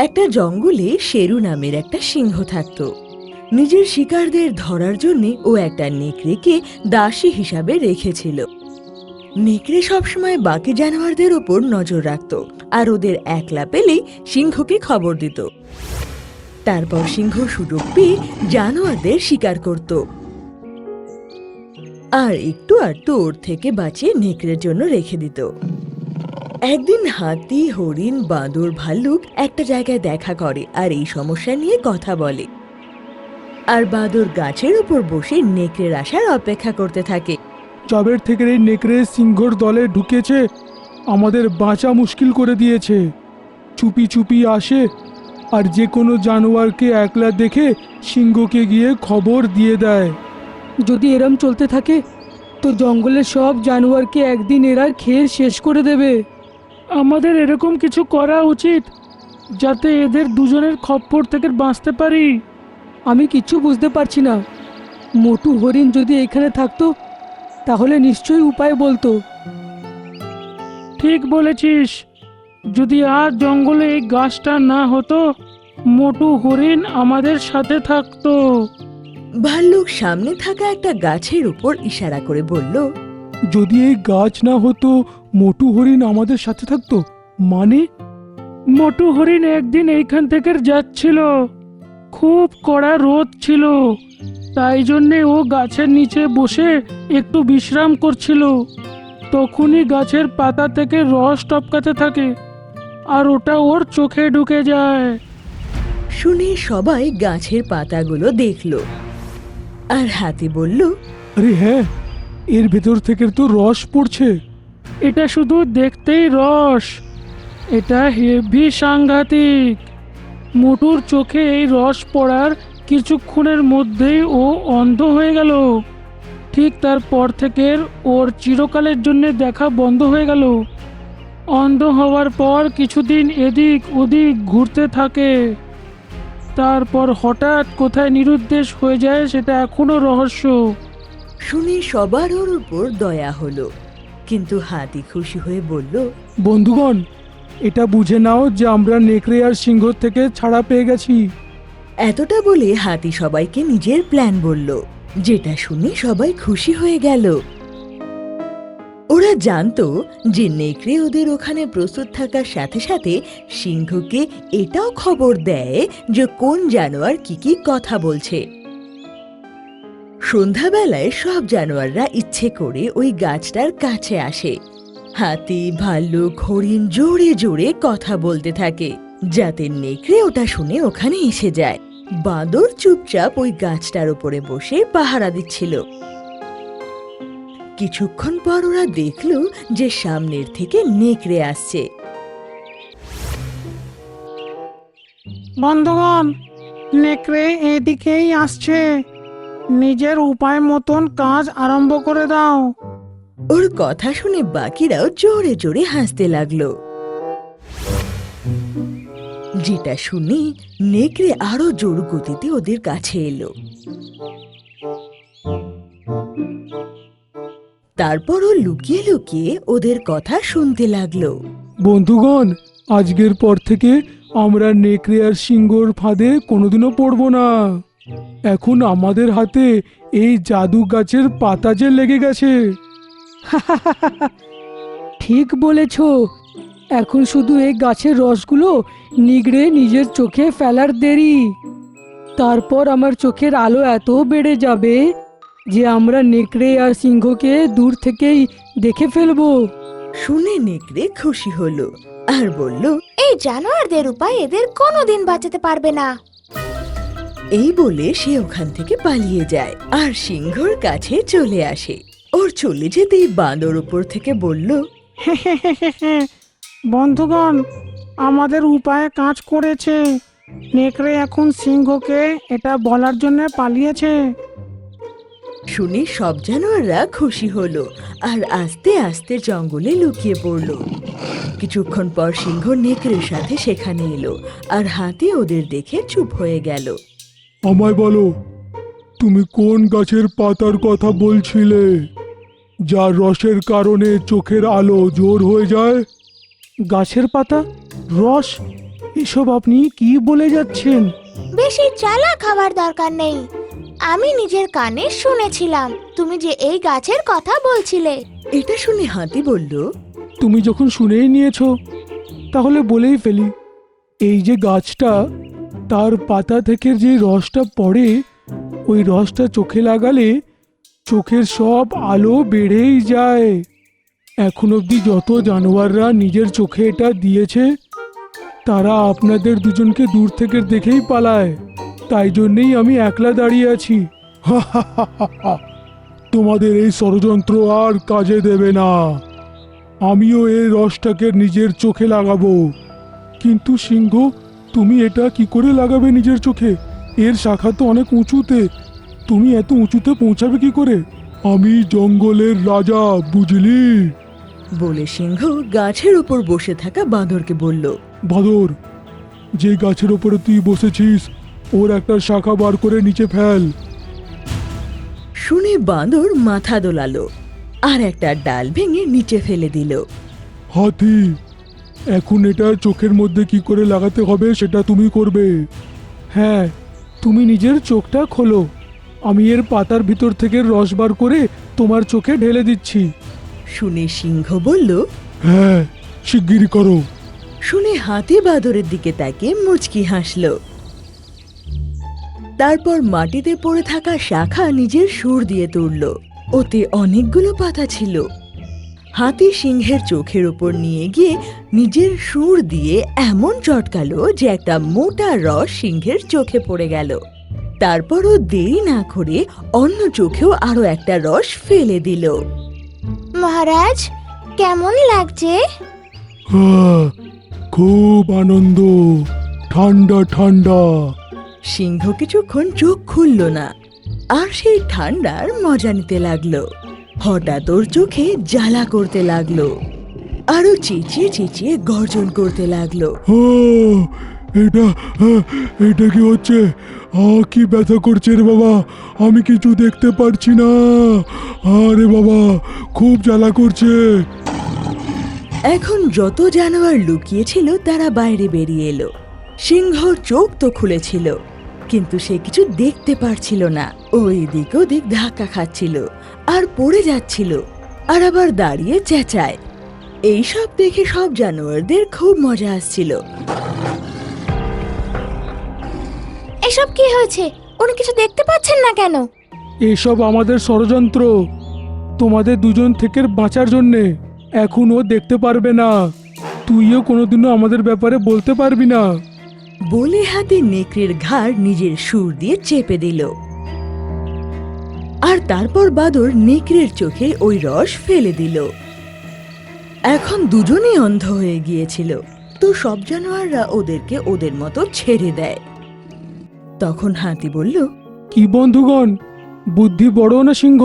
একটা জঙ্গলে শেরু নামের একটা সিংহ থাকতো। নিজের শিকারদের ধরার জন্য ও একটা নেকড়েকে দাসী হিসাবে রেখেছিল। নেকড়ে সবসময় বাকি জানোয়ারদের উপর নজর রাখত আর ওদের একলা পেলেই সিংহকে খবর দিত। তারপর সিংহ সুযোগ পেয়ে জানোয়ারদের শিকার করত আর একটু আধটু ওর থেকে বাঁচিয়ে নেকড়ের জন্য রেখে দিত। একদিন হাতি, হরিণ, বাঁদর, ভাল্লুক একটা জায়গায় দেখা করে আর এই সমস্যা নিয়ে কথা বলে। আর বাঁদর গাছের উপর বসে নেকড়ের আসার অপেক্ষা করতে থাকে। চাবের থেকে এই নেকড়ে সিংহর দলে ঢুকেছে, আমাদের বাঁচা মুশকিল করে দিয়েছে। চুপি চুপি আসে আর যে কোনো জানোয়ারকে একলা দেখে সিংহকে গিয়ে খবর দিয়ে দেয়। যদি এরম চলতে থাকে তো জঙ্গলের সব জানোয়ারকে একদিন এরা খেয়ে শেষ করে দেবে। আমাদের এরকম কিছু করা উচিত যাতে এদের দুজনের খপ্পর থেকে বাঁচতে পারি। আমি কিছু বুঝতে পারছি না। মোটু হরিণ যদি এখানে থাকতো তাহলে নিশ্চয়ই উপায় বলতো। ঠিক বলেছিস, যদি আজ জঙ্গলে এই গাছটা না হতো, মোটু হরিণ আমাদের সাথে থাকতো। ভাল্লুক সামনে থাকা একটা গাছের উপর ইশারা করে বলল, যদি এই গাছ না হতো মোটু হরিণ আমাদের সাথে থাকতো? মানে? মোটু হরিণ একদিন এইখান থেকে যাচ্ছিল, খুব কড়া রোদ ছিল, তাই জন্যে ও গাছের নিচে বসে একটু বিশ্রাম করছিল। তখনই গাছের পাতা থেকে রস টপকাতে থাকে আর ওটা ওর চোখে ঢুকে যায়। শুনে সবাই গাছের পাতাগুলো দেখল আর হাতি বলল, আরে হ্যাঁ, এর ভেতর থেকে তো রস পড়ছে। এটা শুধু দেখতেই রস, এটা হেভি সাংঘাতিক। মোটুর চোখে এই রস পড়ার কিছুক্ষণের মধ্যেই ও অন্ধ হয়ে গেল। ঠিক তারপর থেকে ওর চিরকালের জন্য দেখা বন্ধ হয়ে গেল। অন্ধ হওয়ার পর কিছুদিন এদিক ওদিক ঘুরতে থাকে, তারপর হঠাৎ কোথায় নিরুদ্দেশ হয়ে যায় সেটা এখনো রহস্য। শুনে সবার ওর উপর দয়া হলো, কিন্তু হাতি খুশি হয়ে বলল, বন্ধুগণ, এটা বুঝে নাও যে আমরা নেকড়ে আর সিংহ থেকে ছাড়া পেয়ে গেছি। এতটা বলে হাতি সবাইকে নিজের প্ল্যান বলল, যেটা শুনে সবাই খুশি হয়ে গেল। ওরা জানতো যে নেকড়ে ওদের ওখানে প্রস্তুত থাকার সাথে সাথে সিংহকে এটাও খবর দেয় যে কোন জানোয়ার কি কি কথা বলছে। সন্ধ্যাবেলায় সব জানোয়াররা ইচ্ছে করে ওই গাছটার কাছে আসে। হাতি, ভাল্লুক, হরিণ জোরে জোরে কথা বলতে থাকে যাতে নেকড়ে ওটা শুনে ওখানে এসে যায়। বাঁদর চুপচাপ ওই গাছটার উপরে বসে পাহারা দিচ্ছিল। কিছুক্ষণ পর ওরা দেখল যে সামনের থেকে নেকড়ে আসছে। বন্ধুগণ, নেকড়ে এদিকেই আসছে, নিজের উপায় মতন কাজ আরম্ভ করে দাও। ওর কথা শুনে বাকিরাও জোরে জোরে হাসতে লাগলো। যেটা শুনে নেকড়ে আরো জোর গতিতে ওদের কাছে এলো। তারপর ও লুকিয়ে লুকিয়ে ওদের কথা শুনতে লাগলো। বন্ধুগণ, আজকের পর থেকে আমরা নেকড়ে আর সিংহর ফাঁদে কোনোদিনও পড়ব না। এখন আমাদের হাতে এই জাদু গাছের পাতা যে লেগে গেছে। ঠিক বলেছ। এখন শুধু এই গাছের রসগুলো নিগড়ে নিজের চোখে ফেলার দেরি। তারপর আমার চোখের আলো এত বেড়ে যাবে যে আমরা নেকড়ে আর সিংহকে দূর থেকেই দেখে ফেলবো। শুনে নেকড়ে খুশি হলো আর বলল, এই জানোয়ারদের উপায় এদের কোনোদিন বাঁচাতে পারবে না। এই বলে সে ওখান থেকে পালিয়ে যায় আর সিংহর কাছে চলে আসে। ওর চলে যেতেই বাঁদর উপর থেকে বলল, বন্ধুগণ, আমাদের উপায় কাজ করেছে। নেকড়ে এখন সিংহকে এটা বলার জন্য পালিয়েছে। শুনে সব জানোয়াররা খুশি হলো আর আস্তে আস্তে জঙ্গলে লুকিয়ে পড়ল। কিছুক্ষণ পর সিংহ নেকড়ের সাথে সেখানে এলো আর হাতি ওদের দেখে চুপ হয়ে গেল। আমায় বলো, তুমি কোন গাছের পাতার কথা বলছিলে, যার রসের কারণে চোখের আলো জোর হয়ে যায়? গাছের পাতা, রস, এসব আপনি কি বলে যাচ্ছেন? বেশি চালাক হওয়ার দরকার নেই। আমি নিজের কানে শুনেছিলাম তুমি যে এই গাছের কথা বলছিলে। এটা শুনে হাতি বলল, তুমি যখন শুনেই নিয়েছো তাহলে বলেই ফেলি। এই যে গাছটা, তার পাতা থেকে যে রসটা পড়ে, ওই রসটা চোখে লাগালে চোখের সব আলো বেড়েই যায়। এখন অবধি যত জানোয়াররা নিজের চোখে এটা দিয়েছে, তারা আপনাদের দুজনকে দূর থেকে দেখেই পালায়। তাই জন্যেই আমি একলা দাঁড়িয়ে আছি। তোমাদের এই ষড়যন্ত্র আর কাজে দেবে না। আমিও এই রসটাকে নিজের চোখে লাগাবো। কিন্তু সিংহ, তুমি এটা কি করে লাগাবে নিজের চোখে? এর শাখা তো অনেক উঁচুতে, তুমি এত উঁচুতে পৌঁছাবে কি করে? আমি জঙ্গলের রাজা, বুঝলি? বলে সিংহ গাছের উপর বসে থাকা বাঁদরকে বলল, বাদর, যে গাছের ওপরে তুই বসেছিস ওর একটা শাখা বার করে নিচে ফেল। শুনে বাঁদর মাথা দোলালো আর একটা ডাল ভেঙে নিচে ফেলে দিল। হাতি, এখন এটা চোখের মধ্যে কি করে লাগাতে হবে সেটা তুমি করবে। হ্যাঁ, তুমি নিজের চোখটা খোলো, আমি এর পাতার ভিতর থেকে রস বার করে তোমার চোখে ঢেলে দিচ্ছি। শুনে সিংহ বলল, হ্যাঁ, শিগগিরই করো। শুনে হাতি বাঁদরের দিকে তাকিয়ে মুচকি হাসল। তারপর মাটিতে পড়ে থাকা শাখা নিজের সুর দিয়ে তুলল। ওতে অনেকগুলো পাতা ছিল। হাতি সিংহের চোখের উপর নিয়ে গিয়ে নিজের সুর দিয়ে এমন চটকালো যে একটা মোটা রস সিংহের চোখে পড়ে গেল। তারপরও দেরি না করে অন্য চোখেও আরো একটা রস ফেলে দিল। মহারাজ, কেমন লাগছে? খুব আনন্দ, ঠান্ডা ঠান্ডা। সিংহ কিছুক্ষণ চোখ খুলল না, আর সেই ঠান্ডার মজা নিতে লাগলো। হঠাৎ ওর চোখে জ্বালা করতে লাগলো, আরো চেঁচিয়ে চেঁচিয়ে গর্জন করতে লাগলো। এটা এটা কি হচ্ছে? কি ব্যথা করছে রে বাবা, আমি কিছু দেখতে পারছি না। আরে বাবা, খুব জ্বালা করছে। এখন যত জানোয়ার লুকিয়েছিল তারা বাইরে বেরিয়ে এলো। সিংহর চোখ তো খুলেছিল, কিন্তু সে কিছু দেখতে পারছিল না। ওই দিক ওদিক ধাক্কা খাচ্ছিল আর পড়ে যাচ্ছিল, আর আবার দাঁড়িয়ে চেঁচায়। এইসব দেখে সব জানোয়ারদের খুব মজা আসছিল। এসব কি হয়েছে? উনি কিছু দেখতে পাচ্ছেন না কেন? এসব আমাদের ষড়যন্ত্র, তোমাদের দুজন থেকে বাঁচার জন্যে। এখন ও দেখতে পারবে না, তুইও কোনোদিনও আমাদের ব্যাপারে বলতে পারবি না। বলে হাতে নেকড়ের ঘাড় নিজের সুর দিয়ে চেপে দিল, আর তারপর বাদর নেকড়ের চোখে ওই রস ফেলে দিল। এখন দুজনেই অন্ধ হয়ে গিয়েছিল, তো সব জানোয়াররা ওদেরকে ওদের মতো ছেড়ে দেয়। তখন হাতি বলল, কি বন্ধুগণ, বুদ্ধি বড় না সিংহ?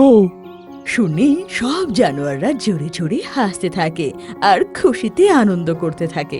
শুনি সব জানোয়াররা জোরে জোরে হাসতে থাকে আর খুশিতে আনন্দ করতে থাকে।